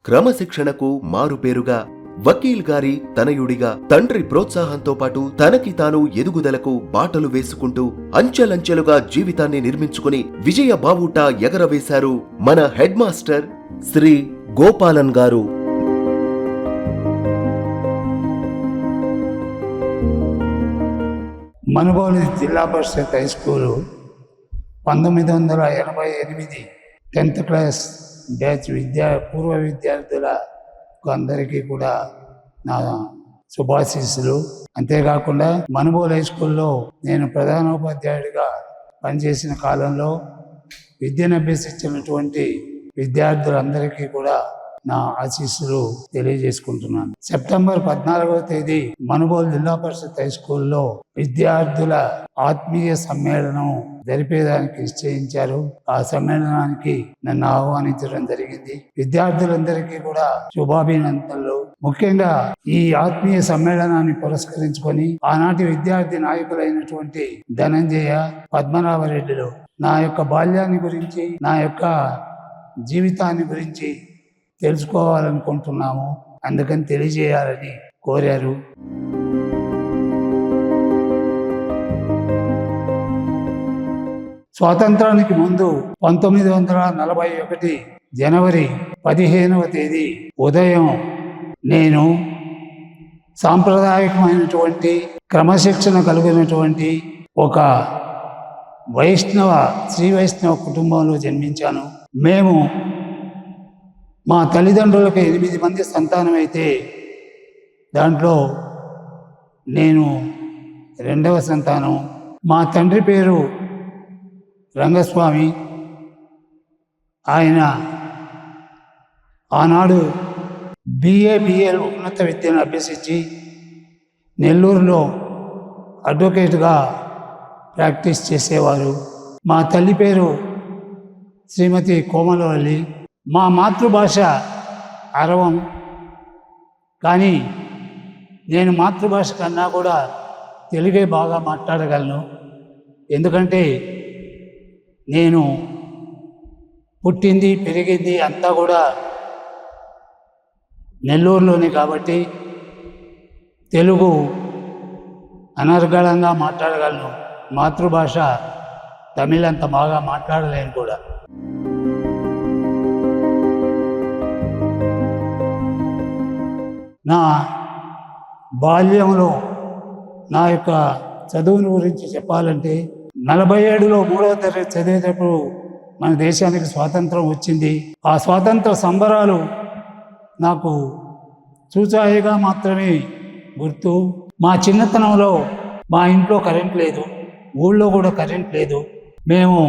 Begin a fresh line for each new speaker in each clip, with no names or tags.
క్రమశిక్షణకు మారుపేరుగా వకీల్ గారి తనయుడిగా తండ్రి ప్రోత్సాహంతో పాటు తనకి తాను ఎదుగుదలకు బాటలు వేసుకుంటూ అంచెలంచెలుగా జీవితాన్ని నిర్మించుకుని విజయ బావుటా ఎగరవేశారు మన హెడ్ మాస్టర్ శ్రీ గోపాలన్ గారు.
Manubolu Zilla Parishad high school 1988 10th class batch పూర్వ విద్యార్థులకు అందరికీ కూడా నా శుభాశీస్సులు. అంతేకాకుండా మనుబోలు హై స్కూల్లో నేను ప్రధానోపాధ్యాయుడిగా పనిచేసిన కాలంలో విద్యను అభ్యసించినటువంటి విద్యార్థులందరికీ కూడా నా ఆశీస్సులు తెలియజేసుకుంటున్నాను. సెప్టెంబర్ 14వ తేదీ మనుబోలు జిల్లా పరిషత్ హై స్కూల్లో విద్యార్థుల ఆత్మీయ సమ్మేళనం జరిపేదానికి నిశ్చయించారు. ఆ సమ్మేళనానికి నన్ను ఆహ్వానించడం జరిగింది. విద్యార్థులందరికీ కూడా శుభాభినందనలు. ముఖ్యంగా ఈ ఆత్మీయ సమ్మేళనాన్ని పురస్కరించుకొని ఆనాటి విద్యార్థి నాయకులైనటువంటి ధనంజయ, పద్మనాభరెడ్డిలు నా యొక్క బాల్యాన్ని గురించి, నా యొక్క జీవితాన్ని గురించి తెలుసుకోవాలనుకుంటున్నాము, అందుకని తెలియజేయాలని కోరారు. స్వాతంత్రానికి ముందు 1941 జనవరి 15వ తేదీ ఉదయం నేను సాంప్రదాయకమైనటువంటి క్రమశిక్షణ కలిగినటువంటి ఒక శ్రీ వైష్ణవ కుటుంబంలో జన్మించాను. మేము మా తల్లిదండ్రులకు 8 మంది సంతానం అయితే దాంట్లో నేను 2వ సంతానం. మా తండ్రి పేరు రంగస్వామి. ఆయన ఆనాడు BA ఉన్నత విద్యను అభ్యసించి నెల్లూరులో అడ్వకేట్గా ప్రాక్టీస్ చేసేవారు. మా తల్లి పేరు శ్రీమతి కోమలవల్లి. మా మాతృభాష అరవం, కానీ నేను మాతృభాష కన్నా కూడా తెలుగే బాగా మాట్లాడగలను. ఎందుకంటే నేను పుట్టింది పెరిగింది అంతా కూడా నెల్లూరులోనే కాబట్టి తెలుగు అనర్గళంగా మాట్లాడగలను. మాతృభాష తమిళ్ అంత బాగా మాట్లాడలేను కూడా. నా బాల్యంలో నా యొక్క చదువుని గురించి చెప్పాలంటే 47లో 3వ తరగతి చదివేటప్పుడు మన దేశానికి స్వాతంత్రం వచ్చింది. ఆ స్వాతంత్ర సంబరాలు నాకు చూచాయిగా మాత్రమే గుర్తు. మా చిన్నతనంలో మా ఇంట్లో కరెంట్ లేదు, ఊళ్ళో కూడా కరెంట్ లేదు. మేము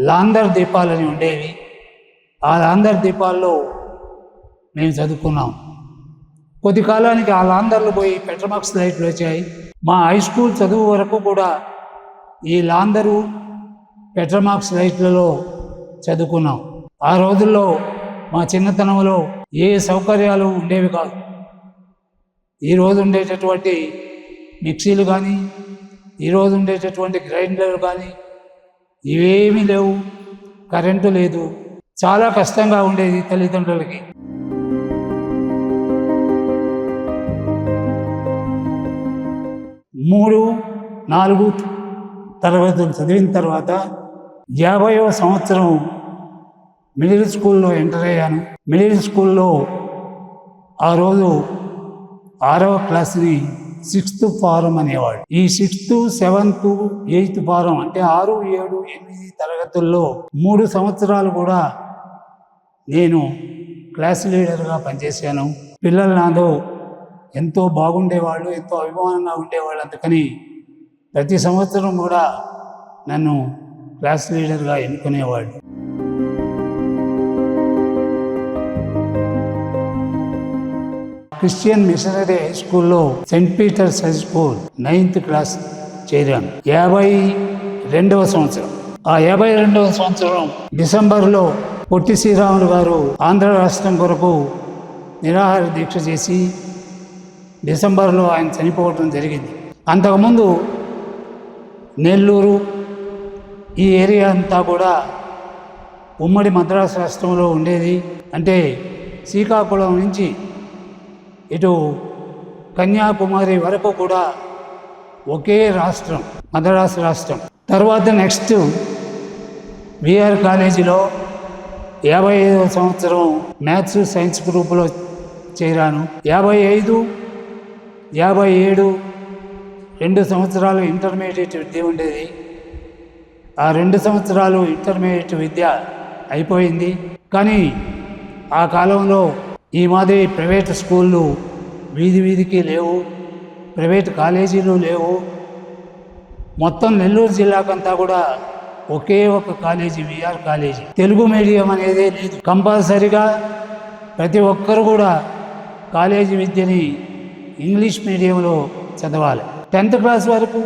లాందర్ దీపాలని ఉండేవి. ఆ లాందర్ దీపాల్లో మేము చదువుకున్నాం. కొద్ది కాలానికి ఆ లాందర్లు పోయి పెట్రోమాక్స్ లైట్లు వచ్చాయి. మా హై స్కూల్ చదువు వరకు కూడా ఈ లాందరు పెట్రోమాక్స్ లైట్లలో చదువుకున్నాం. ఆ రోజుల్లో మా చిన్నతనంలో ఏ సౌకర్యాలు ఉండేవి కాదు. ఈరోజు ఉండేటటువంటి మిక్సీలు కానీ, ఈరోజు ఉండేటటువంటి గ్రైండర్లు కానీ ఇవేమీ లేవు. కరెంటు లేదు. చాలా కష్టంగా ఉండేది తల్లిదండ్రులకి. మూడు 4 తరగతులు చదివిన తర్వాత 50వ సంవత్సరం మిడిల్ స్కూల్లో ఎంటర్ అయ్యాను. మిడిల్ స్కూల్లో ఆ రోజు 6వ క్లాస్ని 6th ఫారం అనేవాడు. ఈ 6th, 7th, 8th ఫారం అంటే 6, 7, 8 తరగతుల్లో 3 సంవత్సరాలు కూడా నేను క్లాస్ లీడర్గా పనిచేశాను. పిల్లలు నాతో ఎంతో బాగుండేవాళ్ళు, ఎంతో అభిమానంగా ఉండేవాళ్ళు. అందుకని ప్రతి సంవత్సరం కూడా నన్ను క్లాస్ లీడర్గా ఎన్నుకునేవాళ్ళు. క్రిస్టియన్ మిషనరీ హై స్కూల్లో saint Peter's high school 9th class చేరాను. 52వ సంవత్సరం. ఆ 52వ సంవత్సరం డిసెంబర్లో పొట్టి శ్రీరాములు గారు ఆంధ్ర రాష్ట్రం కొరకు నిరాహార దీక్ష చేసి డిసెంబర్లో ఆయన చనిపోవడం జరిగింది. అంతకుముందు నెల్లూరు ఈ ఏరియా అంతా కూడా ఉమ్మడి మద్రాసు రాష్ట్రంలో ఉండేది. అంటే శ్రీకాకుళం నుంచి ఇటు కన్యాకుమారి వరకు కూడా ఒకే రాష్ట్రం, మద్రాసు రాష్ట్రం. తర్వాత నెక్స్ట్ విఆర్ కాలేజీలో 55వ సంవత్సరం మ్యాథ్స్ సైన్స్ గ్రూపులో చేరాను. 55, 57 2 సంవత్సరాలు ఇంటర్మీడియట్ విద్య ఉండేది. ఆ 2 సంవత్సరాలు ఇంటర్మీడియట్ విద్య అయిపోయింది. కానీ ఆ కాలంలో ఈ మాదిరి ప్రైవేట్ స్కూళ్ళు వీధి వీధికి లేవు, ప్రైవేట్ కాలేజీలు లేవు. మొత్తం నెల్లూరు జిల్లాకంతా కూడా ఒకే ఒక college, VR college. Telugu medium అనేదే లేదు. కంపల్సరిగా ప్రతి ఒక్కరు కూడా కాలేజీ విద్యని ఇంగ్లీష్ మీడియంలో చదవాలి. 10th క్లాస్ వరకు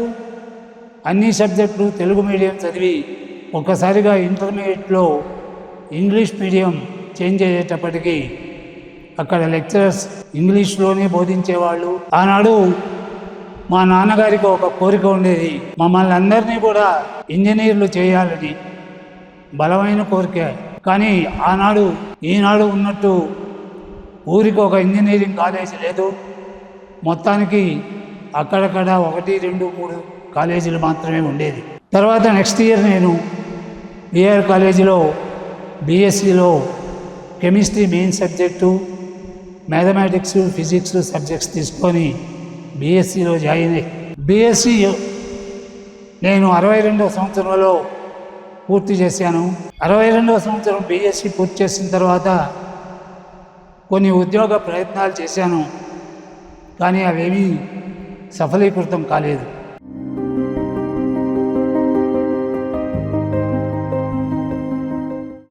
అన్ని సబ్జెక్టులు తెలుగు మీడియం చదివి ఒక్కసారిగా ఇంటర్మీడియట్లో ఇంగ్లీష్ మీడియం చేంజ్ అయ్యేటప్పటికీ అక్కడ లెక్చరర్స్ ఇంగ్లీష్లోనే బోధించేవాళ్ళు. ఆనాడు మా నాన్నగారికి ఒక కోరిక ఉండేది, మమ్మల్ని అందరినీ కూడా ఇంజనీర్లు చేయాలని. బలమైన కోరిక. కానీ ఆనాడు ఈనాడు ఉన్నట్టు ఊరికి ఒక ఇంజనీరింగ్ కాలేజీ లేదు. మొత్తానికి అక్కడక్కడ 1, 2, 3 కాలేజీలు మాత్రమే ఉండేది. తర్వాత నెక్స్ట్ ఇయర్ నేను విఆర్ కాలేజీలో బీఎస్సీలో chemistry main subject, mathematics, physics subjects తీసుకొని బీఎస్సీలో జాయిన్ అయ్యి బీఎస్సీ నేను 62వ సంవత్సరంలో పూర్తి చేశాను. 62వ సంవత్సరం బీఎస్సీ పూర్తి చేసిన తర్వాత కొన్ని ఉద్యోగ ప్రయత్నాలు చేశాను. కానీ అవేమీ సఫలీకృతం కాలేదు.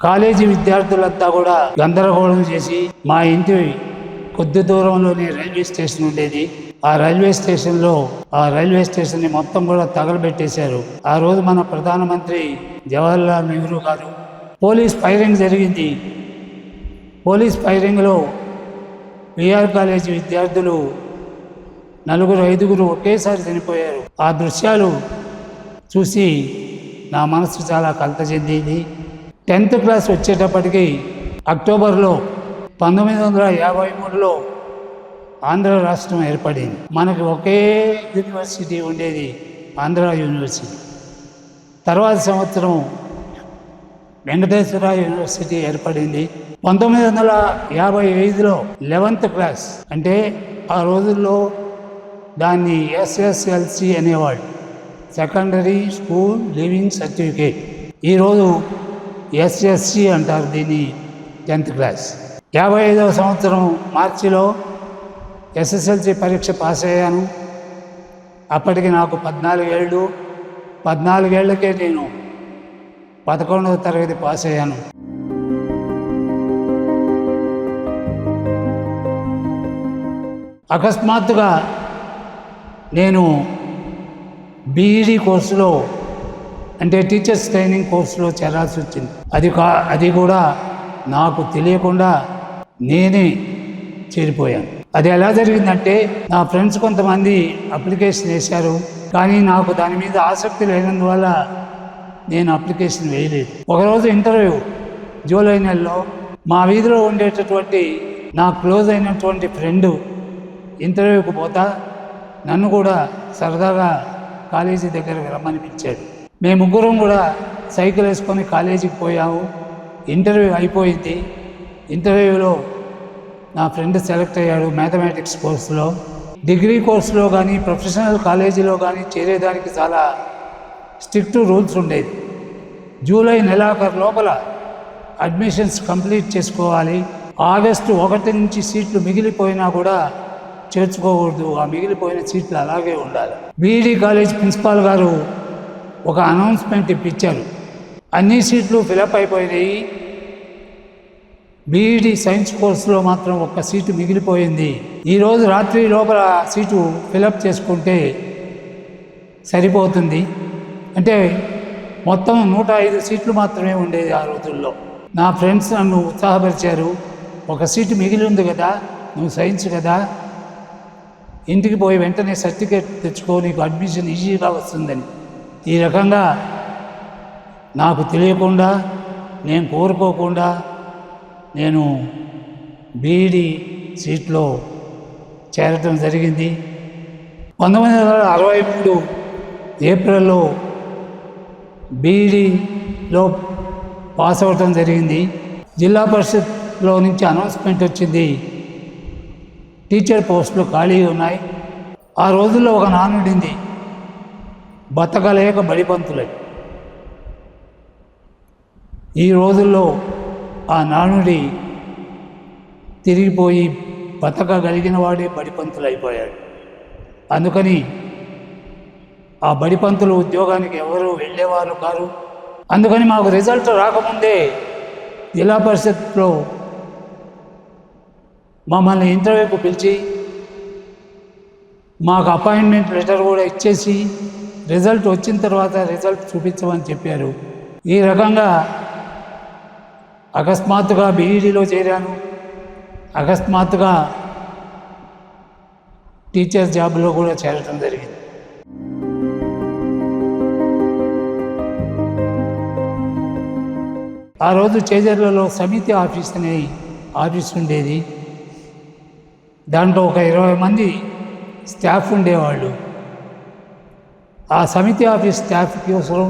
కాలేజీ విద్యార్థులంతా కూడా గందరగోళం చేసి మా ఇంటి కొద్ది దూరంలోనే రైల్వే స్టేషన్ ఉండేది. ఆ రైల్వే స్టేషన్ని మొత్తం కూడా తగలబెట్టేశారు. ఆ రోజు మన ప్రధానమంత్రి జవహర్లాల్ నెహ్రూ గారు పోలీస్ ఫైరింగ్ జరిగింది. పోలీస్ ఫైరింగ్లో విఆర్ కాలేజీ విద్యార్థులు 4, 5 ఒకేసారి చనిపోయారు. ఆ దృశ్యాలు చూసి నా మనసు చాలా కలత చెందింది. 10th క్లాస్ వచ్చేటప్పటికి అక్టోబర్లో 1953లో ఆంధ్ర రాష్ట్రం ఏర్పడింది. మనకి ఒకే యూనివర్సిటీ ఉండేది, ఆంధ్ర యూనివర్సిటీ. తర్వాత సంవత్సరం వెంకటేశ్వర యూనివర్సిటీ ఏర్పడింది. 1955లో 11th క్లాస్ అంటే ఆ రోజుల్లో దాన్ని SSLC అనేవాళ్ళు, సెకండరీ స్కూల్ లీవింగ్ సర్టిఫికేట్. ఈరోజు SSC అంటారు దీన్ని, 10th క్లాస్. 55వ సంవత్సరం మార్చిలో SSLC పరీక్ష పాస్ అయ్యాను. అప్పటికి నాకు 14 ఏళ్ళు. 14 ఏళ్లకే నేను 11వ తరగతి పాస్ అయ్యాను. అకస్మాత్తుగా నేను బీఈడీ కోర్సులో అంటే టీచర్స్ ట్రైనింగ్ కోర్సులో చేరాల్సి వచ్చింది. అది కూడా నాకు తెలియకుండా నేనే చేరిపోయాను. అది ఎలా జరిగిందంటే నా ఫ్రెండ్స్ కొంతమంది అప్లికేషన్ వేశారు, కానీ నాకు దాని మీద ఆసక్తి లేనందువల్ల నేను అప్లికేషన్ వేయలేదు. ఒకరోజు ఇంటర్వ్యూ జూలై నెలలో మా వీధిలో ఉండేటటువంటి నా క్లోజ్ అయినటువంటి ఫ్రెండ్ ఇంటర్వ్యూకి పోతా నన్ను కూడా సరదాగా కాలేజీ దగ్గరకు రమ్మని పిలిచాడు. మేము ముగ్గురం కూడా సైకిల్ వేసుకొని కాలేజీకి పోయాము. ఇంటర్వ్యూ అయిపోయింది. ఇంటర్వ్యూలో నా ఫ్రెండ్ సెలెక్ట్ అయ్యాడు మ్యాథమెటిక్స్ కోర్సులో. డిగ్రీ కోర్సులో కానీ ప్రొఫెషనల్ కాలేజీలో కానీ చేరేదానికి చాలా స్ట్రిక్ట్ రూల్స్ ఉండేది. జూలై నెలాఖరు లోపల అడ్మిషన్స్ కంప్లీట్ చేసుకోవాలి. ఆగస్టు 1 నుంచి సీట్లు మిగిలిపోయినా కూడా చేర్చుకోకూడదు. ఆ మిగిలిపోయిన సీట్లు అలాగే ఉండాలి. బీఈడీ కాలేజ్ ప్రిన్సిపాల్ గారు ఒక అనౌన్స్మెంట్ ఇప్పించారు. అన్ని సీట్లు ఫిలప్ అయిపోయినాయి, బీఈడీ సైన్స్ కోర్సులో మాత్రం 1 సీటు మిగిలిపోయింది. ఈరోజు రాత్రి లోపల సీటు ఫిలప్ చేసుకుంటే సరిపోతుంది. అంటే మొత్తం 105 సీట్లు మాత్రమే ఉండేది ఆ రోజుల్లో. నా ఫ్రెండ్స్ నన్ను ఉత్సాహపరిచారు. 1 సీటు మిగిలి ఉంది కదా, నువ్వు సైన్స్ కదా, ఇంటికి పోయి వెంటనే సర్టిఫికేట్ తెచ్చుకో, నీకు అడ్మిషన్ ఈజీగా వస్తుందని. ఈ రకంగా నాకు తెలియకుండా, నేను కోరుకోకుండా నేను బీఈడి సీట్లో చేరటం జరిగింది. 1963 ఏప్రిల్లో బీఈడిలో పాస్ అవ్వటం జరిగింది. జిల్లా పరిషత్లో నుంచి అనౌన్స్మెంట్ వచ్చింది, టీచర్ పోస్టులు ఖాళీ ఉన్నాయి. ఆ రోజుల్లో ఒక నానుడింది, బతకలేక బడిపంతులై. ఈ రోజుల్లో ఆ నానుడి తిరిగిపోయి బతకగలిగిన వాడే బడిపంతులు అయిపోయాడు. అందుకని ఆ బడిపంతులు ఉద్యోగానికి ఎవరు వెళ్ళేవారు కారు. అందుకని మాకు రిజల్ట్ రాకముందే జిల్లా పరిషత్లో మమ్మల్ని ఇంటర్వ్యూకు పిలిచి మాకు అపాయింట్మెంట్ లెటర్ కూడా ఇచ్చేసి రిజల్ట్ వచ్చిన తర్వాత రిజల్ట్ చూపించమని చెప్పారు. ఈ రకంగా అకస్మాత్తుగా బీఈడీలో చేరాను. అకస్మాత్తుగా టీచర్ జాబ్లో కూడా చేరటం జరిగింది. ఆ రోజు చేజర్లలో సమితి ఆఫీస్ అనే ఆఫీస్ ఉండేది. దాంట్లో ఒక 20 మంది స్టాఫ్ ఉండేవాళ్ళు. ఆ సమితి ఆఫీస్ స్టాఫ్ కోసం,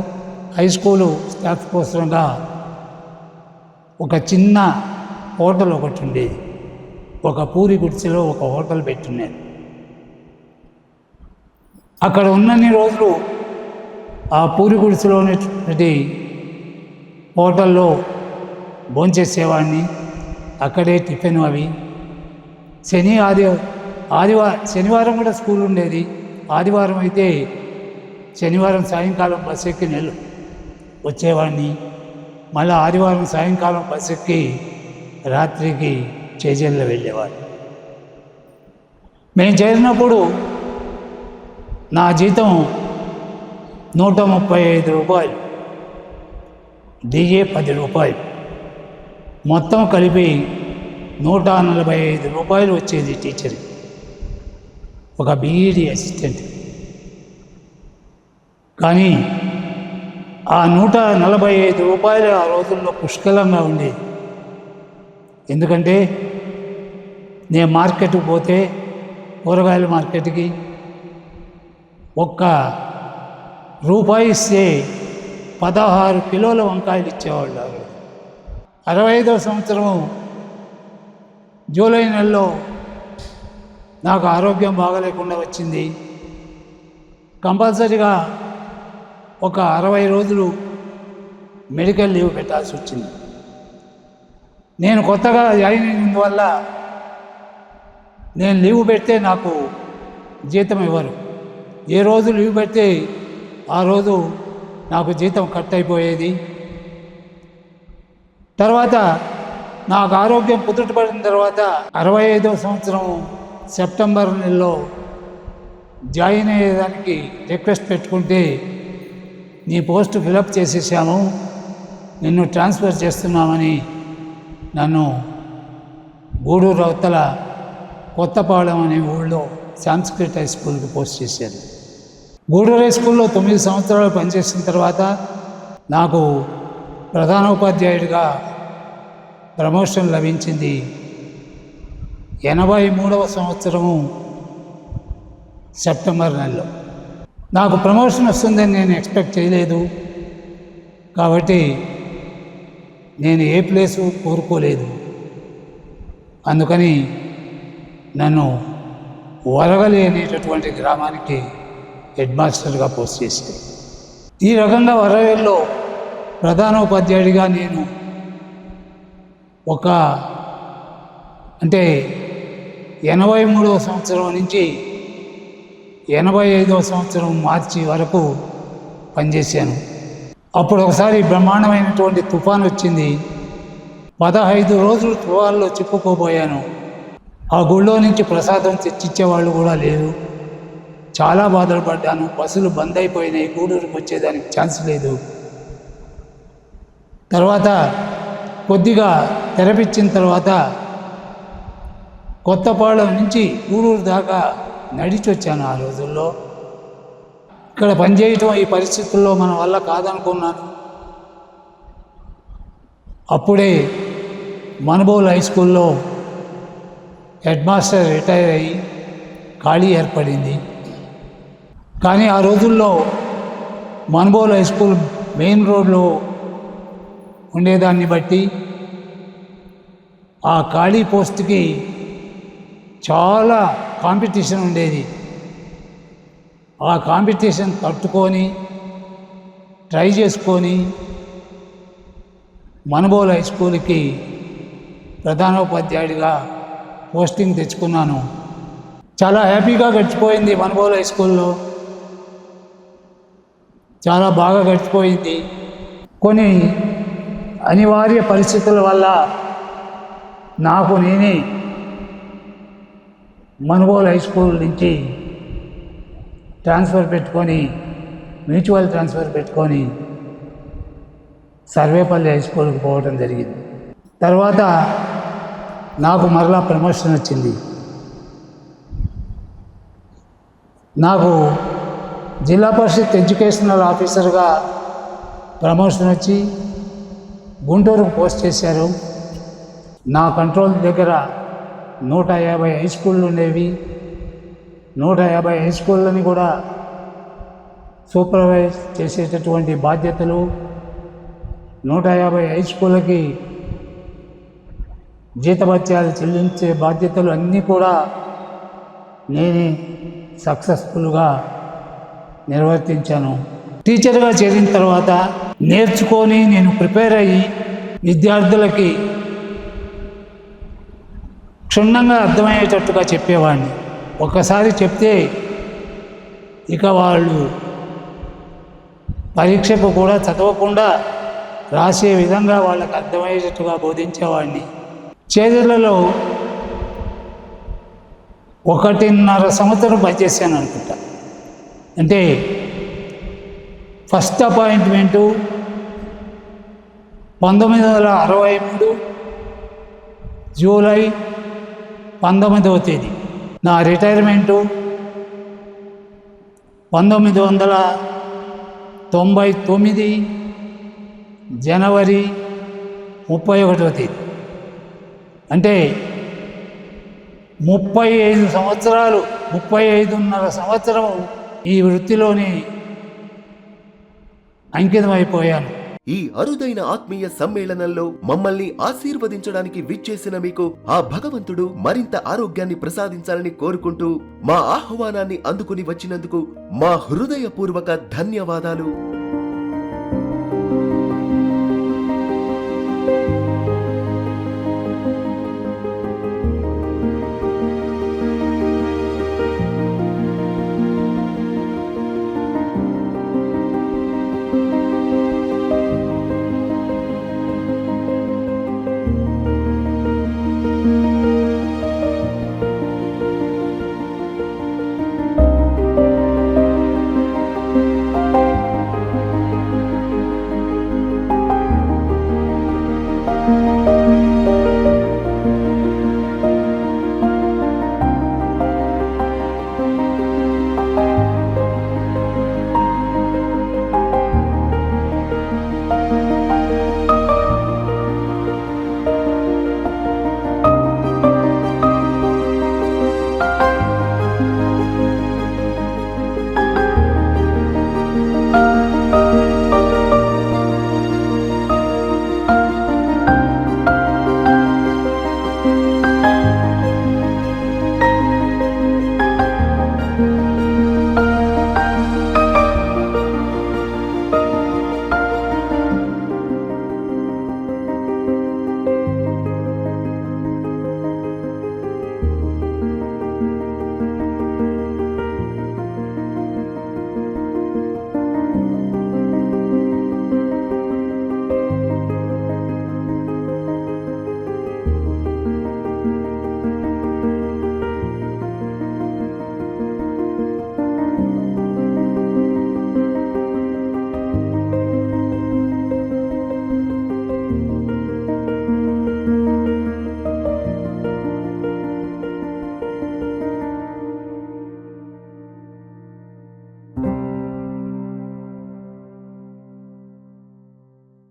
హై స్కూలు స్టాఫ్ కోసంగా ఒక చిన్న హోటల్ ఒకటి ఉండేది. ఒక పూరి గుడిసెలో ఒక హోటల్ పెట్టున్నారు. అక్కడ ఉన్నన్ని రోజులు ఆ పూరి గుడిసెలోనేటువంటి హోటల్లో భోంచేసేవాడిని. అక్కడే టిఫిన్ అవి. శనివారం కూడా స్కూల్ ఉండేది. ఆదివారం అయితే శనివారం సాయంకాలం బస్ ఎక్కి వచ్చేవాడిని. మళ్ళీ ఆదివారం సాయంకాలం బస్ ఎక్కి రాత్రికి చేజర్లో వెళ్ళేవాడిని. మేము చేరినప్పుడు నా జీతం 135 రూపాయలు, డిఏ 10 రూపాయలు, మొత్తం కలిపి 145 రూపాయలు వచ్చేది టీచర్కి, ఒక బీఈడి అసిస్టెంట్. కానీ ఆ 145 రూపాయలు ఆ రోజుల్లో పుష్కలంగా ఉండేది. ఎందుకంటే నేను మార్కెట్కి పోతే, కూరగాయల మార్కెట్కి ₹1 ఇస్తే 16 కిలోల వంకాయలు ఇచ్చేవాళ్ళు. 65వ సంవత్సరము జూలై నెలలో నాకు ఆరోగ్యం బాగలేకుండా వచ్చింది. కంపల్సరీగా ఒక 60 రోజులు మెడికల్ లీవ్ పెట్టాల్సి వచ్చింది. నేను కొత్తగా జాయిన్ అయినందువల్ల నేను లీవ్ పెడితే నాకు జీతం ఇవ్వరు. ఏ రోజు లీవ్ పెడితే ఆ రోజు నాకు జీతం కట్ అయిపోయేది. తర్వాత నాకు ఆరోగ్యం కుదుటపడిన తర్వాత 65వ సంవత్సరం సెప్టెంబర్ నెలలో జాయిన్ అయ్యేదానికి రిక్వెస్ట్ పెట్టుకుంటే, నీ పోస్ట్ ఫిలప్ చేసేసాము, నిన్ను ట్రాన్స్ఫర్ చేస్తున్నామని నన్ను గూడూరు అవతల కొత్తపాలెం అనే ఊళ్ళో సంస్కృత హై స్కూల్కి పోస్ట్ చేశారు. గూడూరు హై స్కూల్లో 9 సంవత్సరాలు పనిచేసిన తర్వాత నాకు ప్రధానోపాధ్యాయుడిగా ప్రమోషన్ లభించింది. 83వ సంవత్సరము సెప్టెంబర్ నెలలో నాకు ప్రమోషన్ వస్తుందని నేను ఎక్స్పెక్ట్ చేయలేదు. కాబట్టి నేను ఏ ప్లేసు కోరుకోలేదు. అందుకని నన్ను వరగలి అనేటటువంటి గ్రామానికి హెడ్ మాస్టర్గా పోస్ట్ చేశారు. ఈ రకంగా వరగలిలో ప్రధానోపాధ్యాయుడిగా నేను అంటే 83వ సంవత్సరం నుంచి 85వ సంవత్సరం మార్చి వరకు పనిచేశాను. అప్పుడు ఒకసారి బ్రహ్మాండమైనటువంటి తుఫాను వచ్చింది. 15 రోజులు తుఫాన్లో చిక్కుకోబోయాను. ఆ గుళ్ళో నుంచి ప్రసాదం తెచ్చిచ్చేవాళ్ళు కూడా లేరు. చాలా బాధలు పడ్డాను. బస్సులు బంద్ అయిపోయినాయి. గూడూరుకు వచ్చేదానికి ఛాన్స్ లేదు. తర్వాత కొద్దిగా తెరపించిన తర్వాత కొత్తపాలెం నుంచి గూడూరు దాకా నడిచి వచ్చాను. ఆ రోజుల్లో ఇక్కడ పనిచేయటం ఈ పరిస్థితుల్లో మన వల్ల కాదనుకున్నాను. అప్పుడే మనుబోలు హై స్కూల్లో హెడ్ మాస్టర్ రిటైర్ అయ్యి ఖాళీ ఏర్పడింది. కానీ ఆ రోజుల్లో మనుబోలు హై స్కూల్ మెయిన్ రోడ్లో ఉండేదాన్ని బట్టి ఆ ఖాళీ పోస్ట్కి చాలా కాంపిటీషన్ ఉండేది. ఆ కాంపిటీషన్ తట్టుకొని ట్రై చేసుకొని మనుబోలు హై స్కూల్కి ప్రధానోపాధ్యాయుడిగా పోస్టింగ్ తెచ్చుకున్నాను. చాలా హ్యాపీగా గడిచిపోయింది. మనుబోలు హై స్కూల్లో చాలా బాగా గడిచిపోయింది. కొన్ని అనివార్య పరిస్థితుల వల్ల నాకు నేనే మనుబోలు హై స్కూల్ నుంచి మ్యూచువల్ ట్రాన్స్ఫర్ పెట్టుకొని సర్వేపల్లి హై స్కూల్కి పోవడం జరిగింది. తర్వాత నాకు మరలా ప్రమోషన్ వచ్చింది. నాకు జిల్లా పరిషత్ ఎడ్యుకేషనల్ ఆఫీసర్గా ప్రమోషన్ వచ్చి గుంటూరుకు పోస్ట్ చేశారు. నా కంట్రోల్ దగ్గర 150 హై స్కూళ్ళు ఉండేవి. 150 హై స్కూళ్ళని కూడా సూపర్వైజ్ చేసేటటువంటి బాధ్యతలు, 150 హై స్కూళ్ళకి జీతభత్యాలు చెల్లించే బాధ్యతలు అన్నీ కూడా నేనే సక్సెస్ఫుల్గా నిర్వర్తించాను. టీచర్గా చేరిన తర్వాత నేర్చుకొని నేను ప్రిపేర్ అయ్యి విద్యార్థులకి క్షుణ్ణంగా అర్థమయ్యేటట్టుగా చెప్పేవాడిని. ఒక్కసారి చెప్తే ఇక వాళ్ళు పరీక్షకు కూడా చదవకుండా రాసే విధంగా వాళ్ళకి అర్థమయ్యేటట్టుగా బోధించేవాడిని. చేదులలో 1.5 సంవత్సరం పనిచేశాను అనుకుంటా. అంటే ఫస్ట్ అపాయింట్మెంటు 1963 జూలై 19వ తేదీ. నా రిటైర్మెంటు 1999 జనవరి 31వ తేదీ. అంటే 35.5 సంవత్సరం ఈ వృత్తిలోనే అంకితమైపోయాను.
ఈ అరుదైన ఆత్మీయ సమ్మేళనంలో మమ్మల్ని ఆశీర్వదించడానికి విచ్చేసిన మీకు ఆ భగవంతుడు మరింత ఆరోగ్యాన్ని ప్రసాదించాలని కోరుకుంటూ మా ఆహ్వానాన్ని అందుకుని వచ్చినందుకు మా హృదయపూర్వక ధన్యవాదాలు.